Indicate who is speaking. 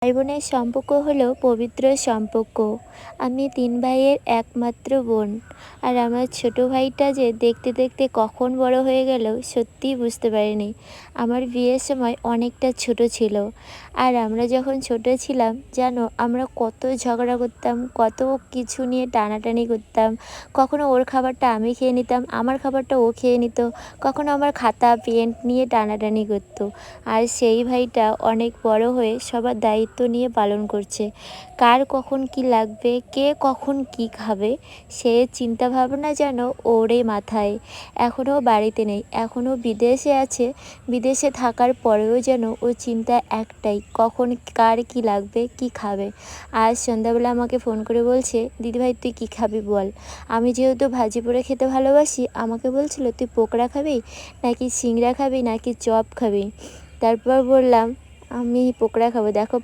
Speaker 1: ভাই বোনের সম্পর্ক হলো পবিত্র সম্পর্ক। আমি ৩ ভাইয়ের একমাত্র বোন। আর আমার ছোট ভাইটা যে দেখতে দেখতে কখন বড় হয়ে গেল সত্যিই বুঝতে পারিনি। আমার বিয়ের সময় অনেকটা ছোট ছিল। আর আমরা যখন ছোট ছিলাম জানো আমরা কত ঝগড়া করতাম, কত কিছু নিয়ে টানাটানি করতাম। কখনো ওর খাবারটা আমি খেয়ে নিতাম, আমার খাবারটা ও খেয়ে নিত। কখনো আমার খাতা পেন নিয়ে টানাটানি করত। আর সেই ভাইটা অনেক বড় হয়ে সবার দায়িত্ব নিয়ে পালন করছে। কার কখন কি লাগবে, কে কখন কি খাবে সে চিন্তা ভাবনা যেন ওরই মাথায়। এখনও বাড়িতে নেই, এখনও বিদেশে আছে। বিদেশে থাকার পরেও যেন ওর চিন্তা একটাই, কখন কার কি লাগবে, কি খাবে। আজ সন্ধ্যাবেলা আমাকে ফোন করে বলছে, দিদিভাই তুই কি খাবি বল। আমি যেহেতু ভাজি পোড়া খেতে ভালোবাসি, আমাকে বলছিল তুই পকোড়া খাবি নাকি সিংড়া খাবি নাকি চপ খাবি। তারপর বললাম আমি পকোড়া খাবো। দেখো